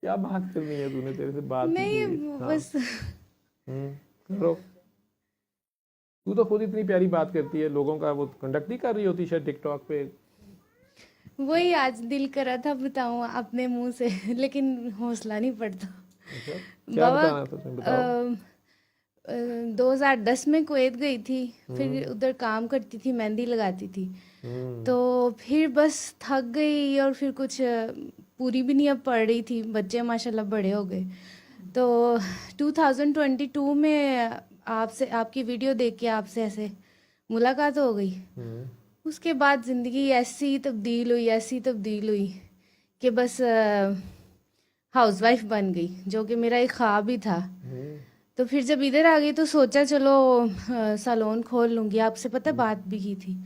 क्या बात करनी है तूने, तेरे से बात ही नहीं की। हाँ। बस करो। तू तो खुद इतनी प्यारी बात करती है, लोगों का वो कंडक्ट नहीं कर रही होती शायद टिकटॉक पे। वही आज दिल करा था बताऊं अपने मुंह से लेकिन हौसला नहीं पड़ता। अच्छा, क्या बाबा बताना था तुम, बताओ। 2010 में कुवैत गई थी। फिर हम्म। उधर काम करती थी, मेहंदी लगाती थी। हम्म। तो फिर बस थक गई और फिर कुछ पूरी भी नहीं अब पढ़ रही थी, बच्चे माशाल्लाह बड़े हो गए। तो 2022 में आपसे, आपकी वीडियो देख के आपसे ऐसे मुलाकात हो गई। हम्म। उसके बाद ज़िंदगी ऐसी तब्दील हुई, ऐसी तब्दील हुई कि बस हाउसवाइफ बन गई, जो कि मेरा एक ख्वाब ही था। हम्म। तो फिर जब इधर आ गई तो सोचा चलो सैलून खोल लूँगी, आपसे पता बात भी की थी।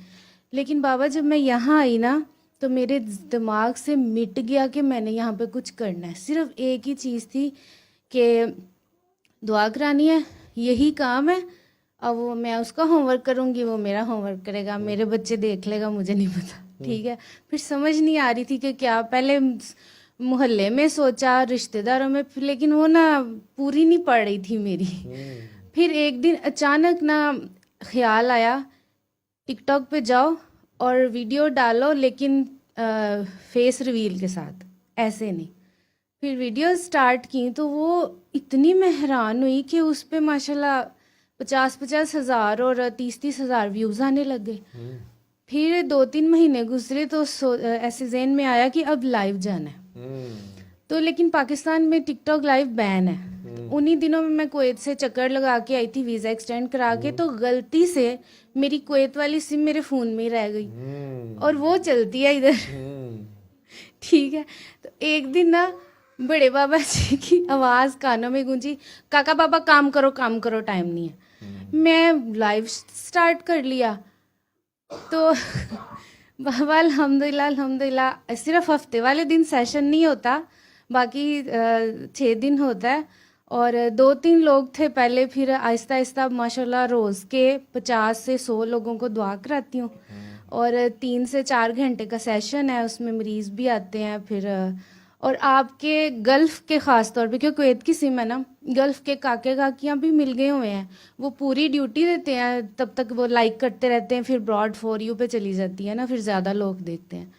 लेकिन बाबा जब मैं यहाँ आई ना, तो मेरे दिमाग से मिट गया कि मैंने यहाँ पे कुछ करना है। सिर्फ एक ही चीज़ थी कि दुआ करानी है, यही काम है। अब वो मैं उसका होमवर्क करूँगी, वो मेरा होमवर्क करेगा, मेरे बच्चे देख लेगा, मुझे नहीं पता। ठीक है। फिर समझ नहीं आ रही थी कि क्या, पहले मोहल्ले में सोचा, रिश्तेदारों में, फिर लेकिन वो ना पूरी नहीं पड़ रही थी मेरी। हम्म। फिर एक दिन अचानक ना ख्याल आया, टिकटॉक पे जाओ और वीडियो डालो, लेकिन फेस रिवील के साथ, ऐसे नहीं। फिर वीडियो स्टार्ट की तो वो इतनी मैं हैरान हुई कि उस पे माशाल्लाह 50-50 हज़ार और 30-30 हज़ार व्यूज़ आने लगे। हम्म। फिर 2-3 महीने गुजरे तो ऐसे जहन में आया कि अब लाइव जाना है। हम्म। तो लेकिन पाकिस्तान में टिकटॉक लाइव बैन है। उन्हीं दिनों में मैं कुवैत से चक्कर लगा के आई थी, वीज़ा एक्सटेंड करा के, तो गलती से मेरी कुवैत वाली सिम मेरे फ़ोन में ही रह गई और वो चलती है इधर। हम्म। ठीक है। तो एक दिन ना बड़े बाबा जी की आवाज़ कानों में गूंजी, काका बाबा काम करो काम करो, टाइम नहीं है। मैं लाइव स्टार्ट कर लिया। तो बाबा अल्हम्दुलिल्लाह अल्हम्दुलिल्लाह, सिर्फ हफ्ते वाले दिन सेशन नहीं होता, बाकी 6 दिन होता है। और 2-3 लोग थे पहले, फिर आहिस्ता आहिस्ता माशाल्लाह रोज़ के 50 से 100 लोगों को दुआ कराती हूँ। और 3 से 4 घंटे का सेशन है, उसमें मरीज़ भी आते हैं। फिर और आपके गल्फ़ के ख़ास तौर पे, क्योंकि कुवैत की सिम है ना, गल्फ़ के काके काकियाँ भी मिल गए हुए हैं। वो पूरी ड्यूटी देते हैं, तब तक वो लाइक करते रहते हैं, फिर ब्रॉड फॉर यू पे चली जाती है ना, फिर ज़्यादा लोग देखते हैं।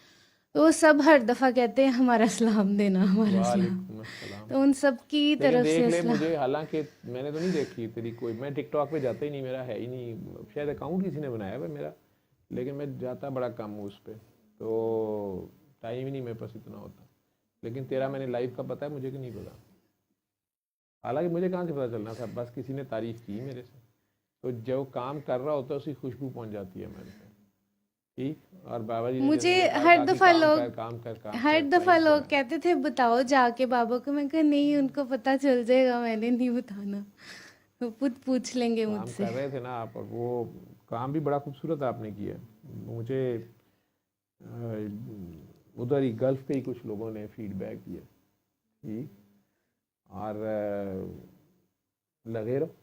तो वो सब हर दफ़ा कहते हैं हमारा सलाम देना, हमारा सलाम। वालेकुम अस्सलाम। तो उन सब की लेकिन तरफ से देख ले, असला। मुझे हालांकि मैंने तो नहीं देखी तेरी कोई, मैं टिकटॉक पे जाता ही नहीं, मेरा है ही नहीं, शायद अकाउंट किसी ने बनाया है मेरा, लेकिन मैं जाता बड़ा कम हूँ उस पर, तो टाइम ही नहीं मेरे पास इतना होता। लेकिन तेरा मैंने लाइव का पता है मुझे कि नहीं पता। हालांकि मुझे कहाँ से पता चलना था, बस किसी ने तारीफ़ की मेरे से, तो जो काम कर रहा होता है उसकी खुशबू पहुँच जाती है मेरे पे। ठीक। और बाबा जी ने मुझे जैसे मैंने कहा हर था कि दफ़ा काम लोग कर काम कर काम हर कर, दफ़ा टाइम लोग पूरा। कहते थे बताओ जाके बाबा को। मैं कहा नहीं, उनको पता चल जाएगा, मैंने नहीं बताना, वो खुद पूछ लेंगे काम मुझसे। कर रहे थे ना आप, और वो काम भी बड़ा खूबसूरत आपने किया। मुझे उधर ही गल्फ पे ही कुछ लोगों ने फीडबैक दिया। ठीक। और लगे रहो।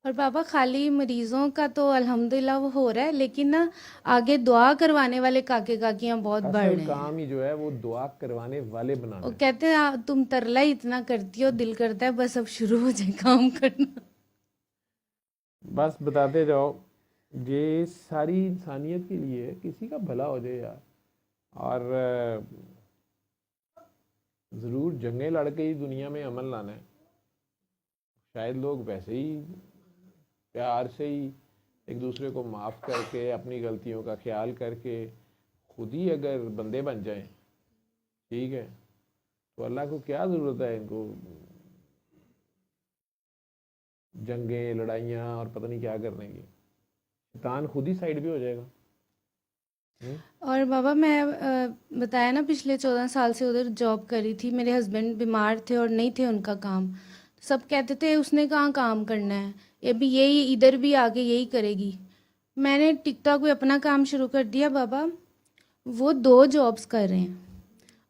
और बाबा खाली मरीजों का तो अल्हम्दुलिल्लाह वो हो रहा है, लेकिन ना आगे दुआ करवाने वाले काके काकियाँ बहुत बढ़ असल रहे हैं। काम ही जो है वो दुआ करवाने वाले बनाना वो है। कहते हैं तुम तरला ही इतना करती हो, दिल करता है बस अब शुरू हो जाए काम करना। बस बताते जाओ, ये सारी इंसानियत के लिए है, किसी का भला हो जाए यार। और ज़रूर जंगें लड़ के ही दुनिया में अमल लाना है। शायद लोग वैसे ही प्यार से ही एक दूसरे को माफ़ करके, अपनी गलतियों का ख्याल करके खुद ही अगर बंदे बन जाएं, ठीक है, तो अल्लाह को क्या ज़रूरत है इनको जंगें लड़ाइयाँ और पता नहीं क्या करने की। शैतान खुद ही साइड भी हो जाएगा। हम्म। और बाबा मैं बताया ना पिछले 14 साल से उधर जॉब करी थी, मेरे हस्बैंड बीमार थे और नहीं थे उनका काम। सब कहते थे उसने कहाँ काम करना है, ये भी यही इधर भी आके यही करेगी। मैंने टिकटॉक पे अपना काम शुरू कर दिया बाबा। वो 2 जॉब्स कर रहे हैं,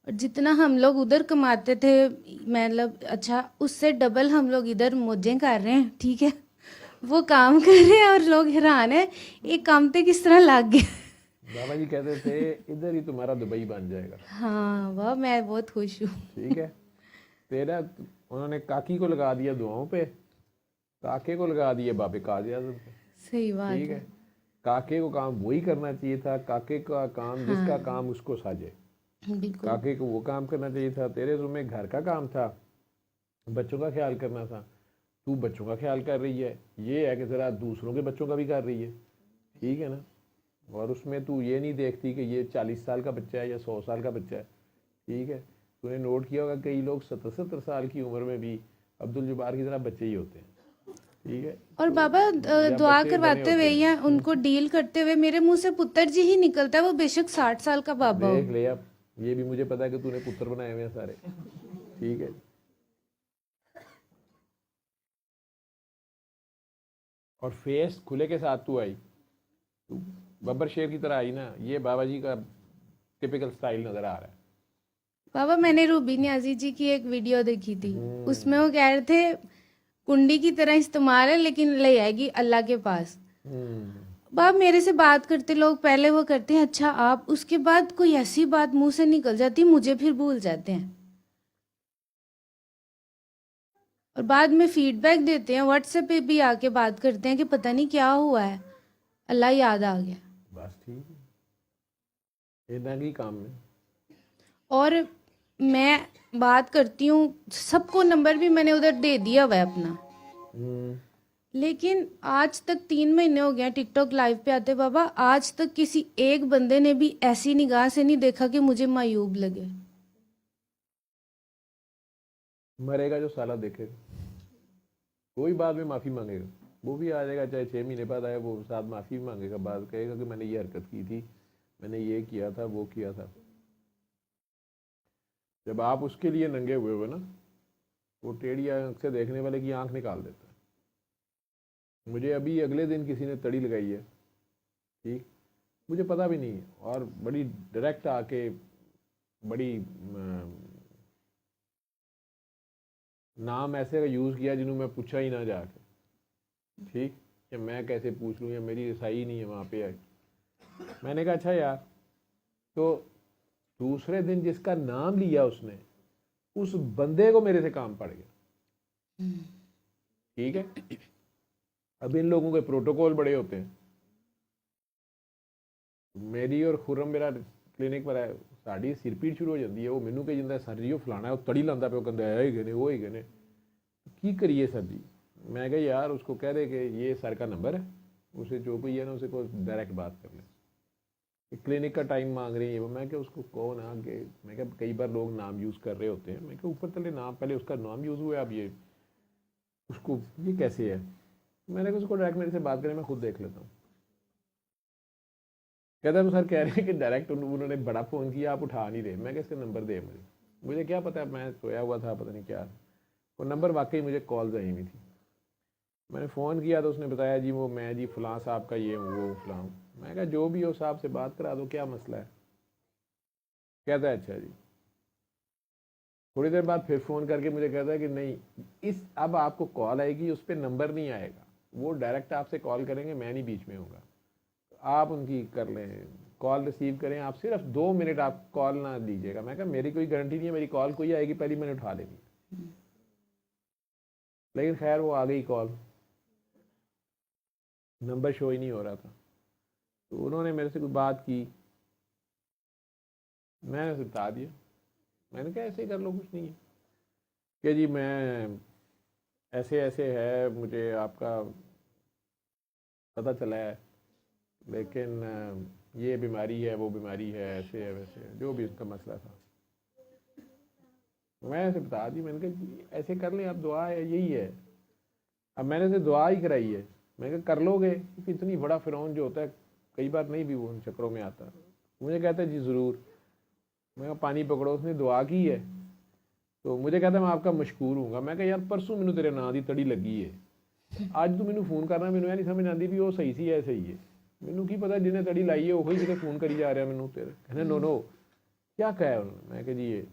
और जितना हम लोग उधर कमाते थे, मतलब अच्छा उससे डबल हम लोग इधर मौजें कर रहे हैं। ठीक है। वो काम कर रहे हैं और लोग हैरान है ये काम पे किस तरह लग गया। बाबा जी कहते थे इधर ही तुम्हारा दुबई बन जाएगा। हाँ वाह, मैं बहुत खुश हूँ। ठीक है। तेरा उन्होंने काकी को लगा दिया दुआओं पे, काके को लगा दिया बाबे काज़ी आज़म पे। सही बात ठीक है। है, काके को काम वही करना चाहिए था, काके का काम जिसका हाँ काम उसको साजे, बिल्कुल। काके को वो काम करना चाहिए था। तेरे जुम्मे घर का काम था, बच्चों का ख्याल करना था, तू बच्चों का ख्याल कर रही है, ये है कि ज़रा दूसरों के बच्चों का भी कर रही है, ठीक है ना। और उसमें तू ये नहीं देखती कि ये 40 साल का बच्चा है या 100 साल का बच्चा है, ठीक है। तूने नोट किया होगा कई लोग 70-70 साल की उम्र में भी अब्दुल जब्बार की तरह बच्चे ही होते हैं, ठीक है। और तो बाबा या दुआ बच्चे बने करवाते हुए होते या हैं। उनको डील करते हुए मेरे मुंह से पुत्र जी ही निकलता है, वो बेशक 60 साल का बाबा हो। देख ले, अब ये भी मुझे पता है कि तूने पुत्र बनाए हुए हैं सारे, ठीक है। और फेस खुले के साथ तू आई, तू बब्बर शेर की तरह आई ना, ये बाबा जी का टिपिकल स्टाइल नजर आ रहा है। बाबा मैंने रूबी न्याजी जी की एक वीडियो देखी थी, उसमें हम्म। वो कह रहे थे कुंडी की तरह इस्तेमाल है लेकिन ले आएगी अल्लाह के पास। हम्म। बाबा मेरे से बात करते लोग पहले वो करते हैं अच्छा आप, उसके बाद कोई ऐसी बात मुंह से निकल जाती है मुझे फिर भूल जाते हैं, और बाद में फीडबैक देते हैं व्हाट्सएप पे भी आके बात करते हैं कि पता नहीं क्या हुआ है, अल्लाह याद आ गया। बस ठीक है, इतना ही काम है। और मैं बात करती हूँ, सबको नंबर भी मैंने उधर दे दिया हुआ है अपना, हम्म। लेकिन आज तक 3 महीने हो गए टिकटॉक लाइव पे आते बाबा, आज तक किसी एक बंदे ने भी ऐसी निगाह से नहीं देखा कि मुझे मायूब लगे। मरेगा जो साला देखेगा, कोई बाद में माफ़ी मांगेगा, वो भी आ जाएगा, चाहे 6 महीने बाद आए, वो साथ माफ़ी भी मांगेगा, बाद कहेगा कि मैंने ये हरकत की थी, मैंने ये किया था, वो किया था। जब आप उसके लिए नंगे हुए हो ना, वो टेढ़ी आंख से देखने वाले की आंख निकाल देता है। मुझे अभी अगले दिन किसी ने तड़ी लगाई है, ठीक, मुझे पता भी नहीं है, और बड़ी डायरेक्ट आके बड़ी नाम ऐसे का यूज़ किया जिन्होंने मैं पूछा ही ना जाके, ठीक, कि मैं कैसे पूछ लूँ, या मेरी रसाई नहीं है वहाँ पे आई। मैंने कहा अच्छा यार, तो दूसरे दिन जिसका नाम लिया उसने, उस बंदे को मेरे से काम पड़ गया, ठीक है। अब इन लोगों के प्रोटोकॉल बड़े होते हैं। मेरी और खुरम मेरा क्लिनिक पर है, साड़ी सिर पीड़ शुरू हो जाती है, वो मैनू कही जाता सर जी वो फलाना है, वो तड़ी लाता पे, वो कहता है गए ने वो ही गए, की करिए सर जी। मैं कहा यार उसको कह दे कि ये सर का नंबर है, उसे जो कोई है ना उसे को डायरेक्ट बात कर ले, क्लिनिक का टाइम मांग रही है वो। मैं क्या उसको कौन आगे, मैं क्या कई बार लोग नाम यूज़ कर रहे होते हैं, मैं क्या ऊपर तले नाम, पहले उसका नाम यूज़ हुआ है, अब ये उसको ये कैसे है। मैंने कहा उसको डायरेक्ट मेरे से बात करें, मैं खुद देख लेता हूँ। कहता है सर कह रहे हैं कि डायरेक्ट उन्होंने बड़ा फ़ोन किया, आप उठा नहीं रहे। मैं क्या इसका नंबर दे मुझे क्या पता है, मैं सोया हुआ था, पता नहीं क्या, वो नंबर वाकई मुझे कॉल्स आई हुई थी। मैंने फ़ोन किया तो उसने बताया जी वो मैं जी फ़लाँ साहब का ये हूँ वो फ़लाँ। मैं कहा जो भी हो साहब से बात करा दो, क्या मसला है। कहता है अच्छा जी। थोड़ी देर बाद फिर फ़ोन करके मुझे कहता है कि नहीं, इस अब आपको कॉल आएगी, उस पर नंबर नहीं आएगा, वो डायरेक्ट आपसे कॉल करेंगे, मैं नहीं बीच में होऊंगा, आप उनकी कर लें, कॉल रिसीव करें, आप सिर्फ 2 मिनट आप कॉल ना लीजिएगा। मैं कहा मेरी कोई गारंटी नहीं है, मेरी कॉल कोई आएगी पहली मैंने उठा लेनी, लेकिन खैर वो आ गई कॉल, नंबर शो ही नहीं हो रहा था। तो उन्होंने मेरे से कोई बात की, मैंने उसे बता दिया, मैंने कहा ऐसे ही कर लो, कुछ नहीं है, कि जी मैं ऐसे ऐसे है, मुझे आपका पता चला है, लेकिन ये बीमारी है, वो बीमारी है, ऐसे है वैसे है, जो भी उसका मसला था मैंने उसे बता दी। मैंने कहा ऐसे कर लें आप, दुआ है यही है। अब मैंने उसे दुआ ही कराई है, मैंने कहा कर लोगे, क्योंकि इतनी बड़ा फ़िरौन जो होता है कई बार नहीं भी वो उन चक्करों में आता। मुझे कहता है जी ज़रूर। मैं कहा पानी पकड़ो, उसने दुआ की है तो मुझे कहता मैं आपका मशकूर हूँगा। मैं कहा यार परसों मैनू तेरे नाम की तड़ी लगी है, अज तू मैनू फोन करना, मैनू नहीं समझ आती भी वो सही सी है सही है, मैनू की पता जिन्हें तड़ी लाई है वही कितने फोन करी जा रहा है मैनू तेरे। कहने नो नो, क्या कहा है उन्होंने। मैं कहा जी ये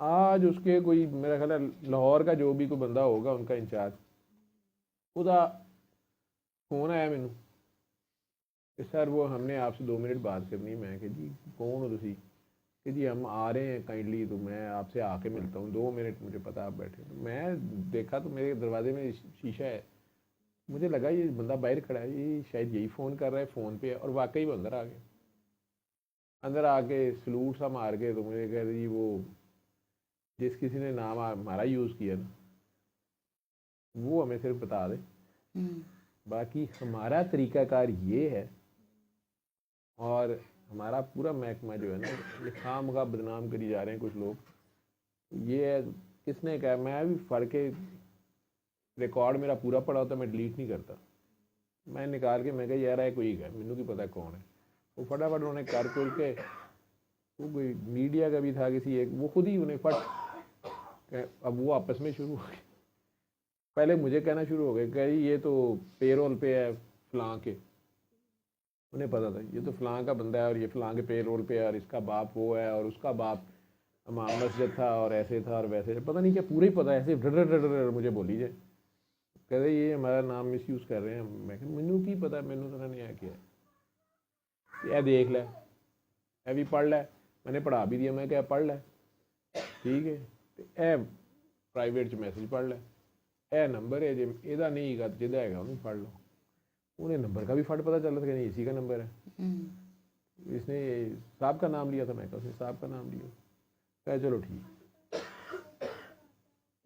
आज उसके कोई मेरा ख्याल है लाहौर का जो भी कोई बंदा होगा उनका इंचार्ज, उसका फोन आया मैनू कि सर वो हमने आपसे 2 मिनट बात करनी। मैं कहा जी कौन हो तुसी। कि जी हम आ रहे हैं काइंडली, तो मैं आपसे आके मिलता हूँ, 2 मिनट मुझे पता आप बैठे। तो मैं देखा तो मेरे दरवाजे में शीशा है, मुझे लगा ये बंदा बाहर खड़ा है, ये शायद यही फ़ोन कर रहा है फ़ोन पे, और वाकई वो अंदर आ गया। अंदर आके सलूट सा मार के तो मुझे कह रही वो जिस किसी ने नाम हमारा यूज़ किया ना वो हमें सिर्फ बता दे, बाकी हमारा तरीक़ाकार ये है। और हमारा पूरा महकमा जो है ना ये खामखा बदनाम करी जा रहे हैं कुछ लोग। ये है, किसने कहा, मैं भी फड़ के रिकॉर्ड मेरा पूरा पड़ा होता मैं डिलीट नहीं करता, मैं निकाल के मैं कहा यार है कोई है मैनू की पता कौन है। वो फटाफट उन्होंने कर कुर के, वो कोई मीडिया का भी था किसी एक, वो खुद ही उन्हें फट, अब वो आपस में शुरू हो गए। पहले मुझे कहना शुरू हो गए, कह ये तो पेरोल पे है फलां के, उन्हें पता था ये तो फलां का बंदा है और ये फलां के पेरोल पे है और इसका बाप वो है और उसका बाप इमाम मस्जिद था और ऐसे था और वैसे, पता नहीं क्या पूरा ही पता है, ऐसे डर डर डर मुझे बोली जाए, कहते ये हमारा नाम मिस यूज़ कर रहे हैं। मैं मैनू की पता, मैनू तो नहीं आया किया, यह देख लै, यह भी पढ़ लै, मैंने पढ़ा भी दिया, मैं क्या पढ़ लै, ठीक है, तो यह प्राइवेट मैसेज पढ़ लै, यह नंबर है जो यदा नहीं है जिदा है उन्हें पढ़ लो। उन्हें नंबर का भी फट पता चला था कि नहीं इसी का नंबर है, इसने साहब का नाम लिया था, मैं कहा उसने साहब का नाम लिया, कहा चलो ठीक।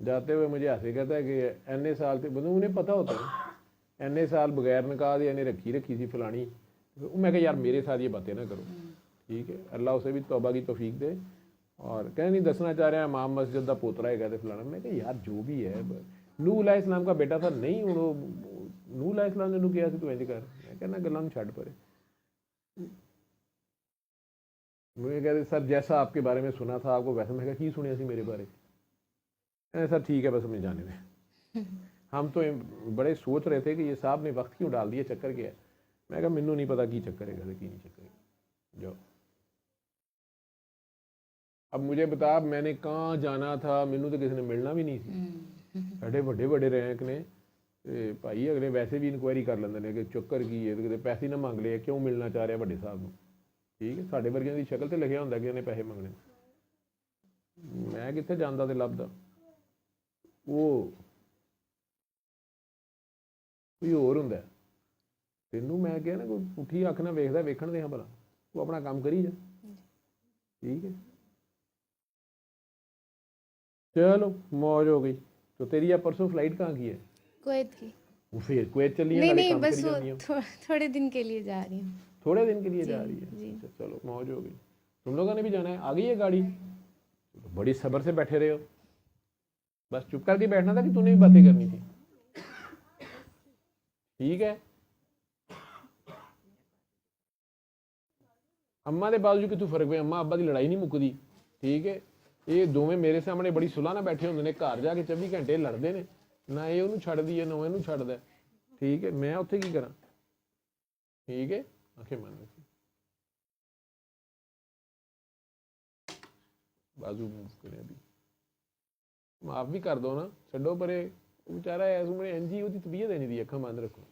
जाते हुए मुझे ऐसे कहता है कि एने साल थे मतलब उन्हें पता होता है एने साल बगैर निकाह दे इन्हें रखी सी फलानी। मैं कहा यार मेरे साथ ये बातें ना करो, ठीक है, अल्लाह उसे भी तौबा की तौफीक दे। और कहने नहीं दसना चाह रहे हैं इमाम मस्जिद का पोतरा है, कहते फलाना। मैं कहा यार जो भी है, नूह अलैहिस्सलाम का बेटा था, नहीं हूँ नूह अलैहिस्सलाम ने किया तू इंज कर, मैं कहना गल्लां छड़ परे। मुझे कहते सर जैसा आपके बारे में सुना था आपको वैसा, मैं कहा की सुनिया सी मेरे बारे, सर ठीक है बस हमें जाने दें। हम तो बड़े सोच रहे थे कि ये साहब ने वक्त क्यों डाल दिया, चक्कर क्या है। मैं कहा मैनू नहीं पता की चक्कर है, कहते की नहीं चक्कर है जाओ। अब मुझे बता मैंने कहाँ जाना था, मैनू तो किसी ने मिलना भी नहीं सी, साढ़े बड़े बड़े रैंक ने भाई अगले वैसे भी इनकुआयरी कर लेंगे ने कि चक्कर की है, तो पैसे ना मंग ले क्यों मिलना चाह रहा बड़े साहब को, ठीक है, साढ़े वर्गियां की शक्ल तो लिखा होंगे कि इन्हें पैसे मंगने। मैं कितने जाता तो लभदा, वो कोई होर हुंदा। तेनू मैं क्या ना कोई पुठी अख ना वेखदा, वेखण दे भला तू अपना काम करी जा, ठीक है। चलो मौज हो गई। तो तेरी या परसों फ्लाइट कहाँ की है? कुवैत की। वो फिर कुवैत चली है, नहीं काम बस करी वो जानी है। थोड़े दिन के लिए जा रही हूँ। थोड़े दिन के लिए जा जी, रही है? जी। अच्छा चलो मौज हो गई। तुम लोगों ने भी जाना है? आ गई है गाड़ी? बड़ी सब्र से बैठे रहे हो, बस चुप करके बैठना था कि तूने भी बातें करनी थी, ठीक है। अम्मा के बावजूद कितों फर्क पे, अम्मा अब्बा की लड़ाई नहीं मुकदी, ठीक है। ये दोवें मेरे सामने बड़ी सुलह ना बैठे होंगे ने, घर जाके 24 घंटे लड़ते हैं, ना ये उन्होंने छड्डी है ना इनू छड्डदा, ठीक है। मैं उत्थे की करा, ठीक है। आखे मन बाजू मूव करे, अभी माफ भी कर दो ना, छड्डो परे, बेचारा इस उम्र एनजी, तबीयत है नहीं दी, अखा बंद रखो।